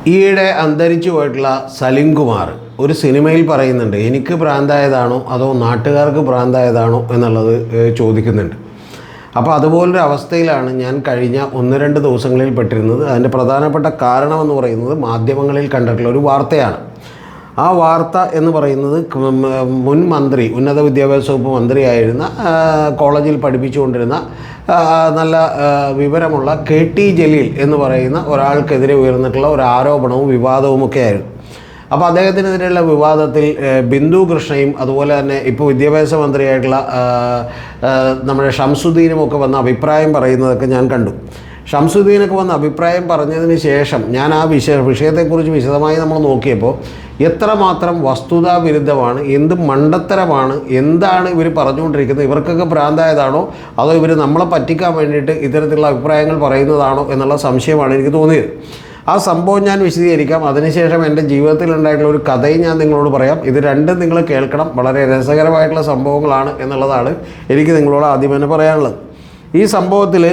ഈയിടെ അന്തരിച്ചു പോയിട്ടുള്ള സലിം കുമാർ ഒരു സിനിമയിൽ പറയുന്നുണ്ട്, എനിക്ക് ഭ്രാന്തായതാണോ അതോ നാട്ടുകാർക്ക് ഭ്രാന്തായതാണോ എന്നുള്ളത് ചോദിക്കുന്നുണ്ട്. അപ്പോൾ അതുപോലൊരു അവസ്ഥയിലാണ് ഞാൻ കഴിഞ്ഞ 1-2 ദിവസങ്ങളിൽ പെട്ടിരുന്നത്. അതിൻ്റെ പ്രധാനപ്പെട്ട കാരണമെന്ന് പറയുന്നത് മാധ്യമങ്ങളിൽ കണ്ടിട്ടുള്ള ഒരു വാർത്തയാണ്. ആ വാർത്ത എന്ന് പറയുന്നത് മുൻ മന്ത്രി, ഉന്നത വിദ്യാഭ്യാസ വകുപ്പ് മന്ത്രിയായിരുന്ന, കോളേജിൽ പഠിപ്പിച്ചുകൊണ്ടിരുന്ന നല്ല വിവരമുള്ള KT ജലീൽ എന്ന് പറയുന്ന ഒരാൾക്കെതിരെ ഉയർന്നിട്ടുള്ള ഒരു ആരോപണവും വിവാദവുമൊക്കെ ആയിരുന്നു. അപ്പോൾ അദ്ദേഹത്തിനെതിരെയുള്ള വിവാദത്തിൽ ബിന്ദു കൃഷ്ണയും അതുപോലെ തന്നെ ഇപ്പോൾ വിദ്യാഭ്യാസ മന്ത്രിയായിട്ടുള്ള നമ്മുടെ ഷംസുദ്ദീനുമൊക്കെ വന്ന അഭിപ്രായം പറയുന്നതൊക്കെ ഞാൻ കണ്ടു. ഷംസുദ്ദീനൊക്കെ വന്ന അഭിപ്രായം പറഞ്ഞതിന് ശേഷം ഞാൻ ആ വിഷയത്തെക്കുറിച്ച് വിശദമായി നമ്മൾ നോക്കിയപ്പോൾ എത്രമാത്രം വസ്തുതാ വിരുദ്ധമാണ്, എന്ത് മണ്ടത്തരമാണ്, എന്താണ് ഇവർ പറഞ്ഞുകൊണ്ടിരിക്കുന്നത്, ഇവർക്കൊക്കെ ഭ്രാന്തായതാണോ അതോ ഇവർ നമ്മളെ പറ്റിക്കാൻ വേണ്ടിയിട്ട് ഇത്തരത്തിലുള്ള അഭിപ്രായങ്ങൾ പറയുന്നതാണോ എന്നുള്ള സംശയമാണ് എനിക്ക് തോന്നിയത്. ആ സംഭവം ഞാൻ വിശദീകരിക്കാം. അതിനുശേഷം എൻ്റെ ജീവിതത്തിലുണ്ടായിട്ടുള്ള ഒരു കഥയും ഞാൻ നിങ്ങളോട് പറയാം. ഇത് രണ്ടും നിങ്ങൾ കേൾക്കണം. വളരെ രസകരമായിട്ടുള്ള സംഭവങ്ങളാണ് എന്നുള്ളതാണ് എനിക്ക് നിങ്ങളോട് ആദ്യം തന്നെ പറയാനുള്ളത്. ഈ സംഭവത്തിൽ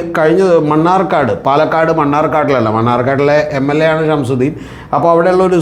മണ്ണാർക്കാട്, പാലക്കാട് മണ്ണാർക്കാട്ടിലല്ല, മണ്ണാർക്കാട്ടിലെ MLA ആണ് ഷംസുദ്ദീൻ. അപ്പോൾ അവിടെയുള്ള ഒരു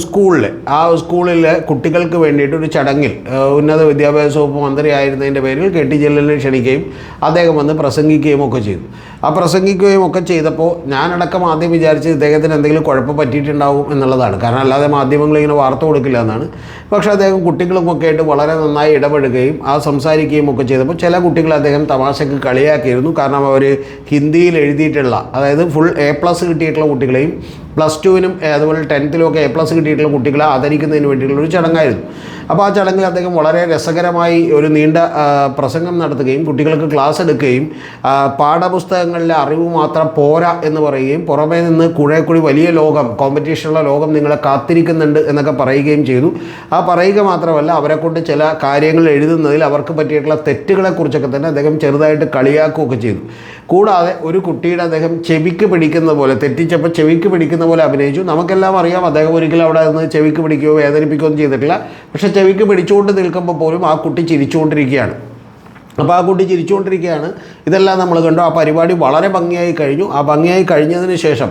ആ സ്കൂളിലെ കുട്ടികൾക്ക് വേണ്ടിയിട്ട് ഒരു ചടങ്ങിൽ ഉന്നത വിദ്യാഭ്യാസ വകുപ്പ് മന്ത്രി ആയിരുന്നതിൻ്റെ പേരിൽ KT ജലീലിനെ ക്ഷണിക്കുകയും അദ്ദേഹം വന്ന് പ്രസംഗിക്കുകയും ഒക്കെ ചെയ്തു. ആ പ്രസംഗിക്കുകയും ഒക്കെ ചെയ്തപ്പോൾ ഞാനടക്കം ആദ്യം വിചാരിച്ച് ഇദ്ദേഹത്തിന് എന്തെങ്കിലും കുഴപ്പം പറ്റിയിട്ടുണ്ടാവും എന്നുള്ളതാണ്. കാരണം അല്ലാതെ മാധ്യമങ്ങൾ ഇങ്ങനെ വാർത്ത കൊടുക്കില്ല എന്നാണ്. പക്ഷേ അദ്ദേഹം കുട്ടികളുമൊക്കെ ആയിട്ട് വളരെ നന്നായി ഇടപെടുകയും സംസാരിക്കുകയും ഒക്കെ ചെയ്തപ്പോൾ ചില കുട്ടികൾ അദ്ദേഹം തമാശക്ക് കളിയാക്കിയിരുന്നു. കാരണം അവർ ഹിന്ദിയിൽ എഴുതിയിട്ടുള്ള, അതായത് ഫുൾ A+ കിട്ടിയിട്ടുള്ള കുട്ടികളെയും +2-നും അതുപോലെ 10th-ലും ഒക്കെ A+ കിട്ടിയിട്ടുള്ള കുട്ടികളെ ആദരിക്കുന്നതിന് വേണ്ടിയിട്ടുള്ളൊരു ചടങ്ങായിരുന്നു. അപ്പോൾ ആ ചടങ്ങിൽ അദ്ദേഹം വളരെ രസകരമായി ഒരു നീണ്ട പ്രസംഗം നടത്തുകയും കുട്ടികൾക്ക് ക്ലാസ് എടുക്കുകയും പാഠപുസ്തകങ്ങളിലെ അറിവ് മാത്രം പോരാ എന്ന് പറയുകയും പുറമേ നിന്ന് കുഴേക്കുഴി വലിയ ലോകം, കോമ്പറ്റീഷനുള്ള ലോകം നിങ്ങളെ കാത്തിരിക്കുന്നുണ്ട് എന്നൊക്കെ പറയുകയും ചെയ്തു. ആ പറയുക മാത്രമല്ല, അവരെ കൊണ്ട് ചില കാര്യങ്ങൾ എഴുതുന്നതിൽ അവർക്ക് പറ്റിയിട്ടുള്ള തെറ്റുകളെക്കുറിച്ചൊക്കെ തന്നെ അദ്ദേഹം ചെറുതായിട്ട് കളിയാക്കുകയൊക്കെ ചെയ്തു. കൂടാതെ ഒരു കുട്ടിയുടെ അദ്ദേഹം ചെവിക്ക് പിടിക്കുന്ന പോലെ, തെറ്റിച്ചപ്പോൾ ചെവിക്ക് പിടിക്കുന്ന പോലെ അഭിനയിച്ചു. നമുക്കെല്ലാം അറിയാം അദ്ദേഹം ഒരിക്കലും അവിടെ നിന്ന് ചെവിക്ക് പിടിക്കുകയോ വേദനിപ്പിക്കുകയോ ഒന്നും ചെയ്തിട്ടില്ല. പക്ഷേ ചെവിക്ക് പിടിച്ചുകൊണ്ട് നിൽക്കുമ്പോൾ പോലും ആ കുട്ടി ചിരിച്ചുകൊണ്ടിരിക്കുകയാണ്. അപ്പോൾ ആ കുട്ടി ചിരിച്ചുകൊണ്ടിരിക്കുകയാണ്. ഇതെല്ലാം നമ്മൾ കണ്ടു. ആ പരിപാടി വളരെ ഭംഗിയായി കഴിഞ്ഞു. ആ ഭംഗിയായി കഴിഞ്ഞതിന് ശേഷം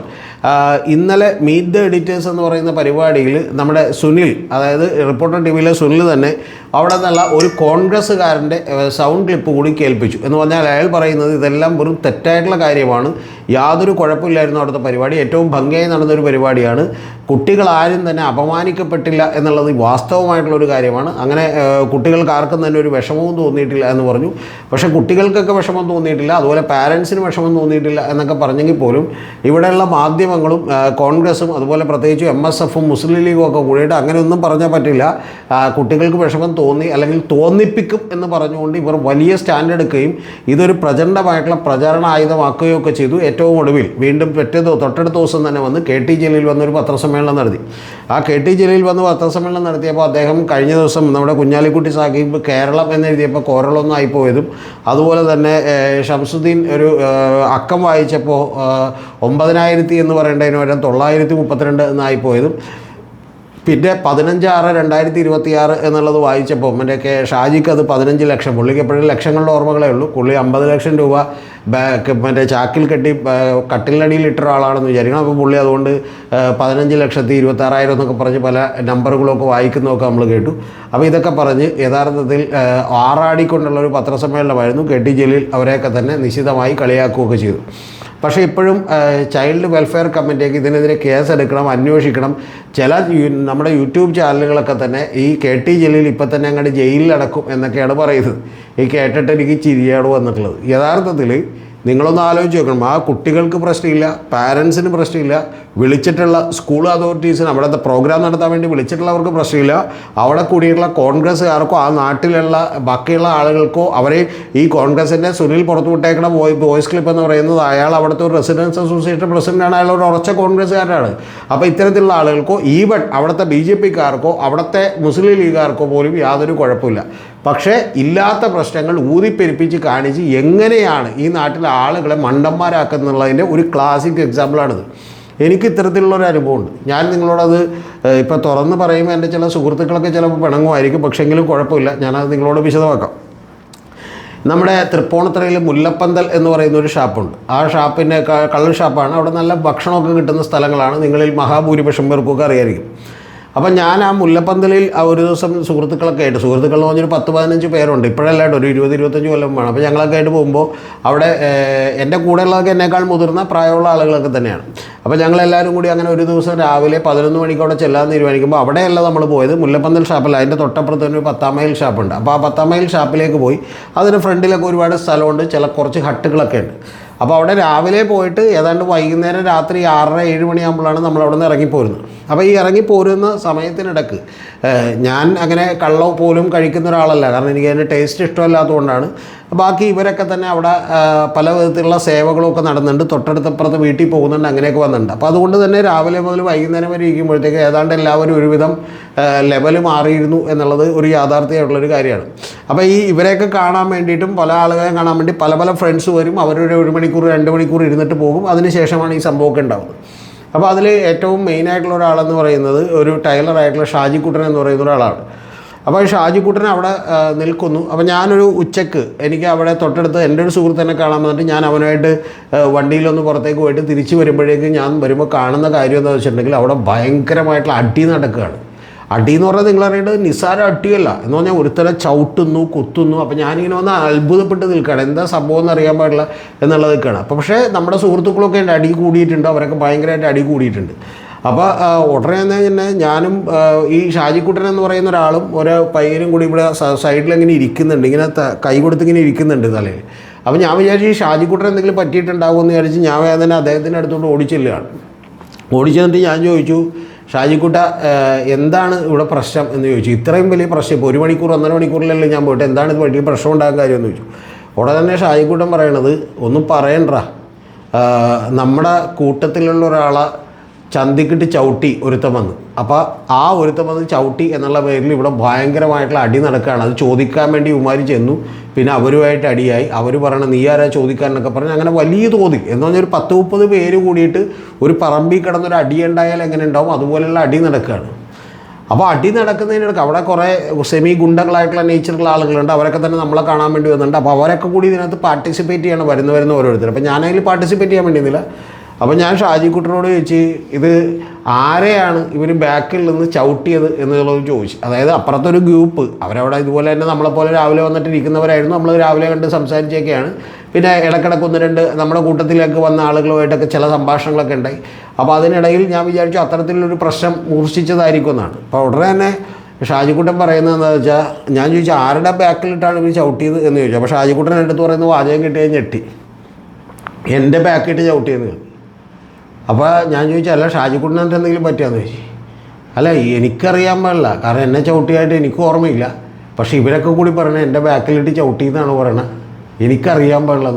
ഇന്നലെ മീറ്റ് ദ എഡിറ്റേഴ്സ് എന്ന് പറയുന്ന പരിപാടിയിൽ നമ്മുടെ സുനിൽ, അതായത് റിപ്പോർട്ടർ TVയിലെ സുനിൽ തന്നെ അവിടെ നിന്നുള്ള ഒരു കോൺഗ്രസ്സുകാരൻ്റെ സൗണ്ട് ക്ലിപ്പ് കൂടി കേൾപ്പിച്ചു. എന്ന് പറഞ്ഞാൽ അയാൾ പറയുന്നത് ഇതെല്ലാം വെറും തെറ്റായിട്ടുള്ള കാര്യമാണ്, യാതൊരു കുഴപ്പമില്ലായിരുന്നു അവിടുത്തെ പരിപാടി, ഏറ്റവും ഭംഗിയായി നടന്നൊരു പരിപാടിയാണ്, കുട്ടികളാരും തന്നെ അപമാനിക്കപ്പെട്ടില്ല എന്നുള്ളത് വാസ്തവമായിട്ടുള്ളൊരു കാര്യമാണ്, അങ്ങനെ കുട്ടികൾക്ക് ആർക്കും തന്നെ ഒരു വിഷമവും തോന്നിയിട്ടില്ല എന്ന് പറഞ്ഞു. പക്ഷേ കുട്ടികൾക്കൊക്കെ വിഷമം തോന്നിയിട്ടില്ല, അതുപോലെ പാരൻസിന് വിഷമം തോന്നിയിട്ടില്ല എന്നൊക്കെ പറഞ്ഞെങ്കിൽ പോലും ഇവിടെയുള്ള മാധ്യമങ്ങളും കോൺഗ്രസും അതുപോലെ പ്രത്യേകിച്ച് MSFും മുസ്ലിം ലീഗും ഒക്കെ കൂടിയിട്ട് അങ്ങനെയൊന്നും പറഞ്ഞാൽ പറ്റില്ല, കുട്ടികൾക്ക് വിഷമം തോന്നി അല്ലെങ്കിൽ തോന്നിപ്പിക്കും എന്ന് പറഞ്ഞുകൊണ്ട് ഇവർ വലിയ സ്റ്റാൻഡ് എടുക്കുകയും ഇതൊരു പ്രചണ്ഡമായിട്ടുള്ള പ്രചാരണ ആയുധമാക്കുകയും ഒക്കെ ചെയ്തു. ഏറ്റവും ഒടുവിൽ വീണ്ടും തൊട്ടടുത്ത ദിവസം തന്നെ വന്ന് KT ജലീൽ വന്നൊരു പത്രസമ്മേളനം നടത്തി. ആ KT ജലീൽ വന്ന് പത്രസമ്മേളനം നടത്തിയപ്പോൾ അദ്ദേഹം കഴിഞ്ഞ ദിവസം നമ്മുടെ കുഞ്ഞാലിക്കുട്ടി സാഹിബ് കേരളം എന്നെഴുതിയപ്പോൾ കോരളൊന്നും ആയിപ്പോയതും, അതുപോലെ തന്നെ ഷംസുദ്ദീൻ ഒരു അക്കം വായിച്ചപ്പോൾ 9000 എന്ന് പറയേണ്ടതിന് പകരം 932 എന്നായിപ്പോയതും, പിന്നെ 15/6/2026 എന്നുള്ളത് വായിച്ചപ്പോൾ എൻ്റെയൊക്കെ ഷാജിക്ക് അത് 15 ലക്ഷം, പുള്ളിക്ക് എപ്പോഴും ലക്ഷങ്ങളുടെ ഓർമ്മകളേ ഉള്ളൂ. പുള്ളി 50 ലക്ഷം രൂപ മറ്റേ ചാക്കിൽ കെട്ടി കട്ടിലിനടിയിൽ ഇട്ട ഒരാളാണെന്ന് വിചാരിക്കണം. അപ്പോൾ പുള്ളി അതുകൊണ്ട് 15,26,000 എന്നൊക്കെ പറഞ്ഞ് പല നമ്പറുകളൊക്കെ വായിക്കുന്നതൊക്കെ നമ്മൾ കേട്ടു. അപ്പോൾ ഇതൊക്കെ പറഞ്ഞ് യഥാർത്ഥത്തിൽ ആറാടിക്കൊണ്ടുള്ളൊരു പത്രസമ്മേളനമായിരുന്നു. KT ജലീൽ അവരെയൊക്കെ തന്നെ നിശിതമായി കളിയാക്കുകയൊക്കെ ചെയ്തു. പക്ഷേ ഇപ്പോഴും ചൈൽഡ് വെൽഫെയർ കമ്മിറ്റിക്ക് ഇതിനെതിരെ കേസെടുക്കണം, അന്വേഷിക്കണം. ചില നമ്മുടെ യൂട്യൂബ് ചാനലുകളൊക്കെ തന്നെ ഈ KT ജലീൽ ഇപ്പം തന്നെ അങ്ങോട്ട് ജയിലിലടക്കും എന്നൊക്കെയാണ് പറയുന്നത്. ഈ കേട്ടിട്ട് എനിക്ക് ചിരിയാണ് വന്നിട്ടുള്ളത്. യഥാർത്ഥത്തിൽ നിങ്ങളൊന്ന് ആലോചിച്ച് നോക്കണം. ആ കുട്ടികൾക്ക് പ്രശ്നമില്ല, പാരൻസിന് പ്രശ്നമില്ല, വിളിച്ചിട്ടുള്ള സ്കൂൾ അതോറിറ്റീസിന് അവിടുത്തെ പ്രോഗ്രാം നടത്താൻ വേണ്ടി വിളിച്ചിട്ടുള്ളവർക്ക് പ്രശ്നമില്ല, അവിടെ കൂടിയിട്ടുള്ള കോൺഗ്രസ്സുകാർക്കോ ആ നാട്ടിലുള്ള ബാക്കിയുള്ള ആളുകൾക്കോ അവരെ ഈ കോൺഗ്രസിൻ്റെ സുനിൽ പുറത്തു വിട്ടേക്കണ വോയിസ് ക്ലിപ്പ് എന്ന് പറയുന്നത് അയാൾ അവിടുത്തെ ഒരു റെസിഡൻസ് അസോസിയേഷൻ പ്രസിഡൻ്റാണ്, അയാൾ ഒരു ഉറച്ച കോൺഗ്രസ്സുകാരനാണ്. അപ്പോൾ ഇത്തരത്തിലുള്ള ആളുകൾക്കോ ഈവൻ അവിടുത്തെ BJPക്കാർക്കോ അവിടുത്തെ മുസ്ലിം ലീഗുകാർക്കോ പോലും യാതൊരു കുഴപ്പമില്ല. പക്ഷേ ഇല്ലാത്ത പ്രശ്നങ്ങൾ ഊതിപ്പെരുപ്പിച്ച് കാണിച്ച് എങ്ങനെയാണ് ഈ നാട്ടിലെ ആളുകളെ മണ്ടന്മാരാക്കുന്നുള്ളതിൻ്റെ ഒരു ക്ലാസിക് എക്സാമ്പിളാണിത്. എനിക്ക് ഇത്തരത്തിലുള്ളൊരു അനുഭവമുണ്ട്. ഞാൻ നിങ്ങളോടത് ഇപ്പോൾ തുറന്ന് പറയുമ്പോൾ എൻ്റെ ചില സുഹൃത്തുക്കളൊക്കെ ചിലപ്പോൾ പിണങ്ങുമായിരിക്കും, പക്ഷെങ്കിലും കുഴപ്പമില്ല, ഞാനത് നിങ്ങളോട് വിശദമാക്കാം. നമ്മുടെ തൃപ്പൂണിത്തുറയിൽ മുല്ലപ്പന്തൽ എന്ന് പറയുന്ന ഒരു ഷാപ്പുണ്ട്. ആ ഷാപ്പിൻ്റെ കള്ള് ഷാപ്പാണ്. അവിടെ നല്ല ഭക്ഷണമൊക്കെ കിട്ടുന്ന സ്ഥലങ്ങളാണ്. നിങ്ങളിൽ മഹാഭൂരിപക്ഷം പേർക്കൊക്കെ അറിയായിരിക്കും. അപ്പം ഞാൻ ആ മുല്ലപ്പന്തലിൽ ആ ഒരു ദിവസം സുഹൃത്തുക്കളൊക്കെ ആയിട്ട്, സുഹൃത്തുക്കൾ എന്ന് പറഞ്ഞൊരു 10-15 പേരുണ്ട്, ഇപ്പോഴല്ലായിട്ട് ഒരു 20-25 കൊല്ലം വേണം. അപ്പോൾ ഞങ്ങളൊക്കെ ആയിട്ട് പോകുമ്പോൾ അവിടെ എൻ്റെ കൂടെയുള്ളതൊക്കെ എന്നേക്കാൾ മുതിർന്ന പ്രായമുള്ള ആളുകളൊക്കെ തന്നെയാണ്. അപ്പോൾ ഞങ്ങളെല്ലാവരും കൂടി അങ്ങനെ ഒരു ദിവസം രാവിലെ 11 മണിക്ക് അവിടെ ചെല്ലാൻ തീരുമാനിക്കുമ്പോൾ അവിടെയല്ല നമ്മൾ പോയത്, മുല്ലപ്പന്തൽ ഷാപ്പല്ല, അതിൻ്റെ തൊട്ടപ്പുറത്ത് ഒരു 10 മൈൽ ഷാപ്പുണ്ട്. അപ്പോൾ ആ 10 മൈൽ ഷാപ്പിലേക്ക് പോയി. അതിന് ഫ്രണ്ടിലൊക്കെ ഒരുപാട് സ്ഥലമുണ്ട്, കുറച്ച് ഹട്ടുകളൊക്കെ ഉണ്ട്. അപ്പോൾ അവിടെ രാവിലെ പോയിട്ട് ഏതാണ്ട് വൈകുന്നേരം രാത്രി 6-7 മണിയാകുമ്പോഴാണ് നമ്മൾ അവിടെ നിന്ന് ഇറങ്ങിപ്പോരുന്നത്. അപ്പോൾ ഈ ഇറങ്ങിപ്പോരുന്ന സമയത്തിനിടക്ക് ഞാൻ അങ്ങനെ കള്ളോ പോലും കഴിക്കുന്ന ഒരാളല്ല, കാരണം എനിക്ക് അതിൻ്റെ ടേസ്റ്റ് ഇഷ്ടമല്ലാത്തതുകൊണ്ടാണ്. ബാക്കി ഇവരൊക്കെ തന്നെ അവിടെ പല വിധത്തിലുള്ള സേവകളൊക്കെ നടന്നുണ്ട്, തൊട്ടടുത്തപ്പുറത്ത് വീട്ടിൽ പോകുന്നുണ്ട്, അങ്ങനെയൊക്കെ വന്നിട്ടുണ്ട്. അപ്പോൾ അതുകൊണ്ട് തന്നെ രാവിലെ മുതൽ വൈകുന്നേരം വരെ ഇരിക്കുമ്പോഴത്തേക്ക് ഏതാണ്ട് എല്ലാവരും ഒരുവിധം ലെവൽ മാറിയിരുന്നു എന്നുള്ളത് ഒരു യാഥാർത്ഥ്യമായിട്ടുള്ളൊരു കാര്യമാണ്. അപ്പോൾ ഇവരെയൊക്കെ കാണാൻ വേണ്ടിയിട്ടും പല ആളുകളെയും കാണാൻ വേണ്ടി പല ഫ്രണ്ട്സ് വരും. അവരൊരു 1 മണിക്കൂർ 2 മണിക്കൂർ ഇരുന്നിട്ട് പോകും. അതിനുശേഷമാണ് ഈ സംഭവമൊക്കെ ഉണ്ടാകുന്നത്. അപ്പോൾ അതിൽ ഏറ്റവും മെയിനായിട്ടുള്ള ഒരാളെന്ന് പറയുന്നത് ഒരു ടൈലറായിട്ടുള്ള ഷാജിക്കുട്ടൻ എന്ന് പറയുന്ന ഒരാളാണ്. അപ്പോൾ ഈ ഷാജിക്കുട്ടൻ അവിടെ നിൽക്കുന്നു. അപ്പോൾ ഞാനൊരു ഉച്ചയ്ക്ക് എനിക്ക് അവിടെ തൊട്ടടുത്ത് എൻ്റെ ഒരു സുഹൃത്തിനെ കാണാൻ വന്നിട്ട് ഞാൻ അവനുമായിട്ട് വണ്ടിയിലൊന്ന് പുറത്തേക്ക് പോയിട്ട് തിരിച്ച് വരുമ്പോഴേക്കും ഞാൻ വരുമ്പോൾ കാണുന്ന കാര്യം എന്താണെന്ന് വെച്ചിട്ടുണ്ടെങ്കിൽ അവിടെ ഭയങ്കരമായിട്ടുള്ള അടി നടക്കുകയാണ്. അടി എന്ന് പറഞ്ഞാൽ നിങ്ങളറിയേണ്ടത് നിസ്സാര അടിയല്ല, എന്ന് പറഞ്ഞാൽ ഒരുത്തരം ചവിട്ടുന്നു, കുത്തുന്നു. അപ്പോൾ ഞാനിങ്ങനെ വന്ന് അത്ഭുതപ്പെട്ട് നിൽക്കുകയാണ്, എന്താ സംഭവം എന്ന് അറിയാൻ പാടില്ല എന്നുള്ളത് നിൽക്കുകയാണ്. അപ്പോൾ പക്ഷേ നമ്മുടെ സുഹൃത്തുക്കളൊക്കെ ഉണ്ട്, അടി കൂടിയിട്ടുണ്ട്, അവരൊക്കെ ഭയങ്കരമായിട്ട് അടി കൂടിയിട്ടുണ്ട്. അപ്പോൾ ഉടനെ തന്നെ ഞാനും ഈ ഷാജിക്കുട്ടൻ എന്ന് പറയുന്ന ഒരാളും ഒരു പയ്യനും കൂടി ഇവിടെ സൈഡിലിങ്ങനെ ഇരിക്കുന്നുണ്ട്, ഇങ്ങനെ കൈ കൊടുത്തിങ്ങനെ ഇരിക്കുന്നുണ്ട് തലയിൽ. അപ്പോൾ ഞാൻ വിചാരിച്ചു ഈ ഷാജിക്കുട്ടൻ എന്തെങ്കിലും പറ്റിയിട്ടുണ്ടാകുമെന്ന് വിചാരിച്ച് ഞാൻ തന്നെ അദ്ദേഹത്തിൻ്റെ അടുത്തോട്ട് ഓടിച്ചെല്ലുകയാണ്. ഓടിച്ചെന്നിട്ട് ഞാൻ ചോദിച്ചു, ഷാജിക്കുട്ട എന്താണ് ഇവിടെ പ്രശ്നം എന്ന് ചോദിച്ചു. ഇത്രയും വലിയ പ്രശ്നം, ഇപ്പോൾ 1 മണിക്കൂർ 1.5 മണിക്കൂറിലല്ലേ ഞാൻ പോയിട്ട്, എന്താണ് ഇത് വലിയ പ്രശ്നം ഉണ്ടാകാൻ കാര്യമെന്ന് ചോദിച്ചു. ഉടനെ തന്നെ ഷാജിക്കുട്ടൻ പറയണത്, ഒന്നും പറയണ്ട, നമ്മുടെ കൂട്ടത്തിലുള്ള ഒരാളെ ചന്തിക്കിട്ട് ചവിട്ടി ഒരുത്തം വന്ന്. അപ്പോൾ ആ ഒരുത്തം വന്ന് ചവിട്ടി എന്നുള്ള പേരിൽ ഇവിടെ ഭയങ്കരമായിട്ടുള്ള അടി നടക്കുകയാണ്. അത് ചോദിക്കാൻ വേണ്ടി ഉമാരി ചെന്നു. പിന്നെ അവരുമായിട്ട് അടിയായി. അവർ പറയണം നീ ആരാ ചോദിക്കാനൊക്കെ പറഞ്ഞ് അങ്ങനെ വലിയ തോതി എന്ന് പറഞ്ഞാൽ ഒരു 10-30 പേര് കൂടിയിട്ട് ഒരു പറമ്പിൽ കിടന്നൊരു അടി ഉണ്ടായാൽ എങ്ങനെ ഉണ്ടാവും അതുപോലെയുള്ള അടി നടക്കുകയാണ്. അപ്പോൾ അടി നടക്കുന്നതിനിടയ്ക്ക് അവിടെ കുറേ സെമി ഗുണ്ടകളായിട്ടുള്ള നേച്ചറുള്ള ആളുകളുണ്ട്. അവരൊക്കെ തന്നെ നമ്മളെ കാണാൻ വേണ്ടി വന്നിട്ടുണ്ട്. അപ്പോൾ അവരൊക്കെ കൂടി ഇതിനകത്ത് പാർട്ടിസിപ്പേറ്റ് ചെയ്യണം, വരുന്ന ഓരോരുത്തർ. അപ്പോൾ ഞാനതിൽ പാർട്ടിസിപ്പേറ്റ് ചെയ്യാൻ വേണ്ടിയിരുന്നില്ല. അപ്പോൾ ഞാൻ ഷാജിക്കുട്ടനോട് ചോദിച്ച്, ഇത് ആരെയാണ് ഇവർ ബാക്കിൽ നിന്ന് ചവിട്ടിയത് എന്നുള്ളത് ചോദിച്ചു. അതായത് അപ്പുറത്തൊരു ഗ്രൂപ്പ് അവരവിടെ ഇതുപോലെ തന്നെ നമ്മളെപ്പോലെ രാവിലെ വന്നിട്ട് ഇരിക്കുന്നവരായിരുന്നു. നമ്മൾ രാവിലെ കണ്ട് സംസാരിച്ചൊക്കെയാണ്. പിന്നെ ഇടയ്ക്കിടയ്ക്ക് 1-2 നമ്മുടെ കൂട്ടത്തിലേക്ക് വന്ന ആളുകളുമായിട്ടൊക്കെ ചില സംഭാഷണങ്ങളൊക്കെ ഉണ്ടായി. അപ്പോൾ അതിനിടയിൽ ഞാൻ വിചാരിച്ചു അത്തരത്തിലൊരു പ്രശ്നം മൂർച്ഛിച്ചതായിരിക്കും എന്നാണ്. അപ്പോൾ ഉടനെ തന്നെ ഷാജിക്കുട്ടൻ പറയുന്നത് എന്താണെന്ന് വെച്ചാൽ, ഞാൻ ചോദിച്ചു ആരുടെ ബാക്കിലിട്ടാണ് ഇവർ ചവിട്ടിയത് എന്ന് ചോദിച്ചു. അപ്പോൾ ഷാജിക്കുട്ടൻ എടുത്ത് പറയുന്നത് വാചകം കിട്ടിയാൽ ഞെട്ടി, എൻ്റെ ബാക്കിട്ട് ചവിട്ടിയെന്ന്. അപ്പോൾ ഞാൻ ചോദിച്ചു, അല്ല ഷാജിക്കുട്ടനകത്ത് എന്തെങ്കിലും പറ്റിയാന്ന് ചോദിച്ചു. അല്ല എനിക്കറിയാൻ പാടില്ല, കാരണം എന്നെ ചവിട്ടിയായിട്ട് എനിക്ക് ഓർമ്മയില്ല. പക്ഷേ ഇവരൊക്കെ കൂടി പറയണത് എൻ്റെ ബാക്കിലിട്ട് ചവിട്ടിയെന്നാണ് പറയണത്, എനിക്കറിയാൻ പാടില്ല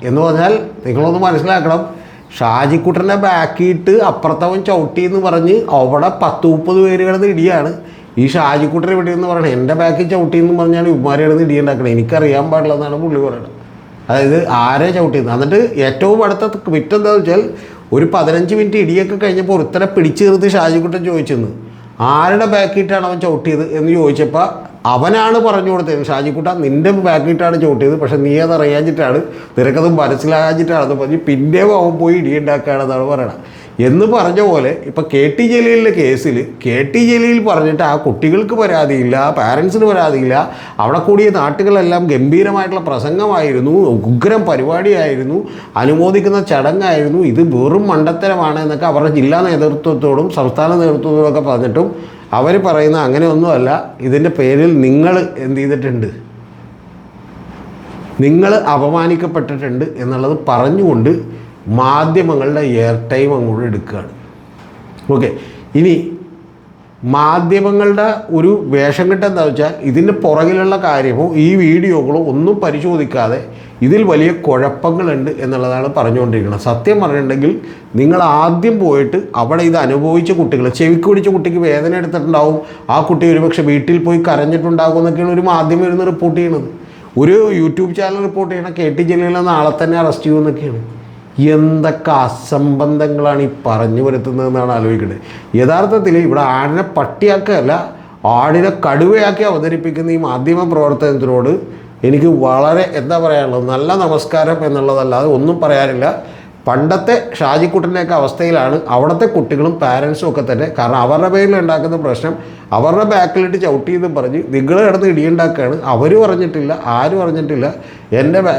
എന്ന് പറഞ്ഞാൽ നിങ്ങളൊന്ന് മനസ്സിലാക്കണം, ഷാജിക്കുട്ടൻ്റെ ബാക്കിയിട്ട് അപ്പുറത്തവൻ ചവിട്ടി എന്ന് പറഞ്ഞ് അവിടെ 10-30 പേര് കിടന്ന് ഇടിയാണ്. ഈ ഷാജിക്കുട്ടനെ വിടിയെന്ന് പറയണത് എൻ്റെ ബാക്കിൽ ചവിട്ടി എന്ന് പറഞ്ഞാൽ ഇവന്മാർ കിടന്ന് ഇടിയുണ്ടാക്കണം, എനിക്കറിയാൻ പാടില്ല എന്നാണ് പുള്ളി പറയുന്നത്. അതായത് ആരെ ചവിട്ടിയെന്ന്. എന്നിട്ട് ഏറ്റവും അടുത്ത വിറ്റ് എന്താണെന്ന് വെച്ചാൽ, ഒരു 15 മിനിറ്റ് ഇടിയൊക്കെ കഴിഞ്ഞപ്പോൾ ഒരുത്തരെ പിടിച്ചു നിർത്തി ഷാജിക്കുട്ടൻ ചോദിച്ചെന്ന്, ആരുടെ ബാക്കിയിട്ടാണ് അവൻ ചവിട്ടിയത് എന്ന് ചോദിച്ചപ്പോൾ അവനാണ് പറഞ്ഞു കൊടുത്തത്, ഷാജിക്കുട്ട നിൻ്റെ ബാക്കിയിട്ടാണ് ചവിട്ടിയത്, പക്ഷെ നീ അത് അറിയാഞ്ഞിട്ടാണ്, നിനക്കത് മനസ്സിലാകാഞ്ഞിട്ടാണെന്ന് പറഞ്ഞ് പിന്നെയും അവൻ പോയി ഇടിയുണ്ടാക്കുകയാണെന്നാണ് പറയണത്. എന്ന് പറഞ്ഞ പോലെ ഇപ്പോൾ KT ജലീലിൻ്റെ കേസിൽ KT ജലീൽ പറഞ്ഞിട്ട് ആ കുട്ടികൾക്ക് പരാതിയില്ല, പാരൻസിന് പരാതിയില്ല, അവിടെ കൂടിയ നാട്ടുകളെല്ലാം ഗംഭീരമായിട്ടുള്ള പ്രസംഗമായിരുന്നു, ഉഗ്രം പരിപാടിയായിരുന്നു, അനുമോദിക്കുന്ന ചടങ്ങായിരുന്നു, ഇത് വെറും മണ്ടത്തരമാണ് എന്നൊക്കെ അവരുടെ ജില്ലാ നേതൃത്വത്തോടും സംസ്ഥാന നേതൃത്വത്തോടും ഒക്കെ പറഞ്ഞിട്ടും അവർ പറയുന്ന അങ്ങനെയൊന്നുമല്ല, ഇതിൻ്റെ പേരിൽ നിങ്ങൾ എന്ത് ചെയ്തിട്ടുണ്ട്, നിങ്ങൾ അപമാനിക്കപ്പെട്ടിട്ടുണ്ട് എന്നുള്ളത് പറഞ്ഞുകൊണ്ട് മാധ്യമങ്ങളുടെ എയർ ടൈം അങ്ങോട്ട് എടുക്കുകയാണ്. ഓക്കെ, ഇനി മാധ്യമങ്ങളുടെ ഒരു വേഷം കെട്ട് എന്താ വെച്ചാൽ, ഇതിൻ്റെ പുറകിലുള്ള കാര്യമോ ഈ വീഡിയോകളോ ഒന്നും പരിശോധിക്കാതെ ഇതിൽ വലിയ കുഴപ്പങ്ങളുണ്ട് എന്നുള്ളതാണ് പറഞ്ഞുകൊണ്ടിരിക്കുന്നത്. സത്യം പറഞ്ഞിട്ടുണ്ടെങ്കിൽ നിങ്ങൾ ആദ്യം പോയിട്ട് അവിടെ ഇത് അനുഭവിച്ച കുട്ടികൾ, ചെവിക്ക് പിടിച്ച കുട്ടിക്ക് വേദന എടുത്തിട്ടുണ്ടാവും, ആ കുട്ടി ഒരുപക്ഷെ വീട്ടിൽ പോയി കരഞ്ഞിട്ടുണ്ടാകും എന്നൊക്കെയാണ് ഒരു മാധ്യമം ഇരുന്ന് റിപ്പോർട്ട് ചെയ്യണത്. ഒരു യൂട്യൂബ് ചാനൽ റിപ്പോർട്ട് ചെയ്യണ KT ജലീലിനെ നാളെ തന്നെ അറസ്റ്റ് ചെയ്യുമെന്നൊക്കെയാണ്. എന്തൊക്കെ അസംബന്ധങ്ങളാണ് ഈ പറഞ്ഞു വരുത്തുന്നതെന്നാണ് ആലോചിക്കുന്നത്. യഥാർത്ഥത്തിൽ ഇവിടെ ആടിനെ പട്ടിയാക്കുകയല്ല, ആടിനെ കടുവയാക്കി അവതരിപ്പിക്കുന്ന ഈ മാധ്യമ പ്രവർത്തനത്തിനോട് എനിക്ക് വളരെ എന്താ പറയാനുള്ളത്, നല്ല നമസ്കാരം എന്നുള്ളതല്ലാതെ ഒന്നും പറയാനില്ല. പണ്ടത്തെ ഷാജിക്കുട്ടൻ്റെയൊക്കെ അവസ്ഥയിലാണ് അവിടുത്തെ കുട്ടികളും പാരൻസും ഒക്കെ തന്നെ. കാരണം അവരുടെ പേരിൽ ഉണ്ടാക്കുന്ന പ്രശ്നം അവരുടെ ബാക്കിലിട്ട് ചവിട്ടിയെന്നും പറഞ്ഞ് നിങ്ങൾ കിടന്ന് ഇടിയുണ്ടാക്കുകയാണ്. അവർ പറഞ്ഞിട്ടില്ല, ആരും പറഞ്ഞിട്ടില്ല.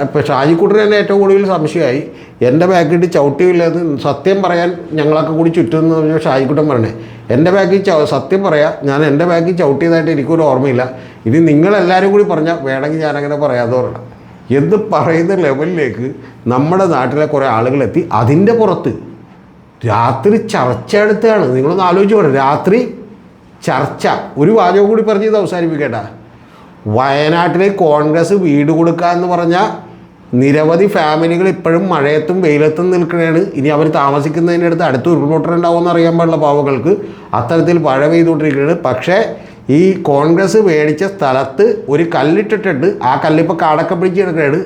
ഇപ്പോൾ ഷാജിക്കുട്ടന് തന്നെ ഏറ്റവും കൂടുതൽ സംശയമായി, എൻ്റെ ബാക്കിലിട്ട് ചവിട്ടിയില്ലെന്ന് സത്യം പറയാൻ ഞങ്ങളൊക്കെ കൂടി ചുറ്റുമെന്ന് പറഞ്ഞാൽ ഷാജിക്കുട്ടൻ പറഞ്ഞേ, എൻ്റെ ബാക്കിൽ സത്യം പറയാം, ഞാൻ എൻ്റെ ബാക്കിൽ ചവിട്ടിയതായിട്ട് എനിക്കൊരു ഓർമ്മയില്ല. ഇനി നിങ്ങളെല്ലാവരും കൂടി പറഞ്ഞാൽ വേണമെങ്കിൽ ഞാനങ്ങനെ പറയാതെ പറയണം എന്ന് പറയുന്ന ലെവലിലേക്ക് നമ്മുടെ നാട്ടിലെ കുറേ ആളുകളെത്തി. അതിൻ്റെ പുറത്ത് രാത്രി ചർച്ച എടുത്തുകയാണ്. നിങ്ങളൊന്ന് ആലോചിച്ച് പോകണം, രാത്രി ചർച്ച. ഒരു വാചകം കൂടി പറഞ്ഞ് ഇത് അവസാനിപ്പിക്കേണ്ട. വയനാട്ടിൽ കോൺഗ്രസ് വീട് കൊടുക്കുക എന്ന് പറഞ്ഞാൽ നിരവധി ഫാമിലികൾ ഇപ്പോഴും മഴയത്തും വെയിലത്തും നിൽക്കുകയാണ്. ഇനി അവർ താമസിക്കുന്നതിൻ്റെ അടുത്ത് അടുത്ത് ഉരുൾപൊട്ടലുണ്ടാവുമെന്ന് അറിയാൻ പാടുള്ള പാവങ്ങൾക്ക് അത്തരത്തിൽ മഴ പെയ്തുകൊണ്ടിരിക്കുകയാണ്. പക്ഷേ ഈ കോൺഗ്രസ് മേടിച്ച സ്ഥലത്ത് ഒരു കല്ലിട്ടിട്ടുണ്ട്. ആ കല്ലിപ്പോൾ കാടൊക്കെ പിടിച്ച് കിടക്കുകയാണ്.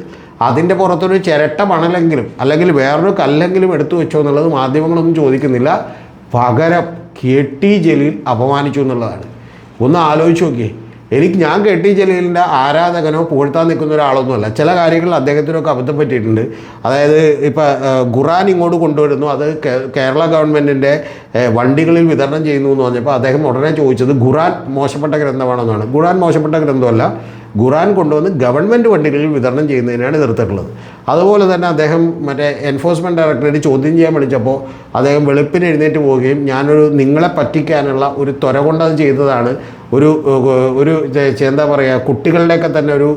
അതിൻ്റെ പുറത്തൊരു ചിരട്ട മണലെങ്കിലും അല്ലെങ്കിൽ വേറൊരു കല്ലെങ്കിലും എടുത്തു വെച്ചോ എന്നുള്ളത് മാധ്യമങ്ങളൊന്നും ചോദിക്കുന്നില്ല. പകരം KT ജലീൽ അപമാനിച്ചു എന്നുള്ളതാണ്. ഒന്ന് ആലോചിച്ച് നോക്കിയേ. ഞാൻ KT ജലീലിൻ്റെ ആരാധകനോ പുകഴ്ത്താൻ നിൽക്കുന്ന ഒരാളൊന്നുമല്ല. ചില കാര്യങ്ങളിൽ അദ്ദേഹത്തിനൊക്കെ അബദ്ധം പറ്റിയിട്ടുണ്ട്. അതായത് ഇപ്പോൾ ഖുറാൻ ഇങ്ങോട്ട് കൊണ്ടുവരുന്നു, അത് കേരള ഗവൺമെൻറ്റിൻ്റെ വണ്ടികളിൽ വിതരണം ചെയ്യുന്നു എന്ന് പറഞ്ഞപ്പോൾ അദ്ദേഹം ഉടനെ ചോദിച്ചത് ഖുറാൻ മോശപ്പെട്ട ഗ്രന്ഥമാണെന്നാണ്. ഖുറാൻ മോശപ്പെട്ട ഗ്രന്ഥമല്ല, ഖുറാൻ കൊണ്ടുവന്ന് ഗവൺമെൻറ് വണ്ടികളിൽ വിതരണം ചെയ്യുന്നതിനാണ് എതിർത്തിട്ടുള്ളത്. അതുപോലെ തന്നെ അദ്ദേഹം മറ്റേ എൻഫോഴ്സ്മെൻറ്റ് ഡയറക്ടറേറ്റ് ചോദ്യം ചെയ്യാൻ വിളിച്ചപ്പോൾ അദ്ദേഹം വെളുപ്പിന് എഴുന്നേറ്റ് പോവുകയും നിങ്ങളെ പറ്റിക്കാനുള്ള ഒരു ത്വര കൊണ്ടത് ചെയ്തതാണ്, ഒരു എന്താ പറയുക, കുട്ടികളുടെയൊക്കെ തന്നെ ഒരു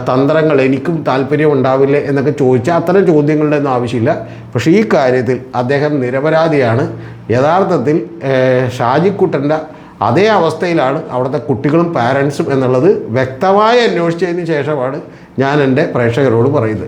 തന്ത്രങ്ങൾ എനിക്കും താല്പര്യം ഉണ്ടാവില്ലേ എന്നൊക്കെ ചോദിച്ചാൽ അത്തരം ചോദ്യങ്ങളുടെ ഒന്നും ആവശ്യമില്ല. പക്ഷേ ഈ കാര്യത്തിൽ അദ്ദേഹം നിരപരാധിയാണ്. യഥാർത്ഥത്തിൽ ഷാജിക്കുട്ടൻ്റെ അതേ അവസ്ഥയിലാണ് അവിടുത്തെ കുട്ടികളും പാരൻസും എന്നുള്ളത് വ്യക്തമായി അന്വേഷിച്ചതിന് ശേഷമാണ് ഞാൻ എൻ്റെ പ്രേക്ഷകരോട് പറയുന്നത്.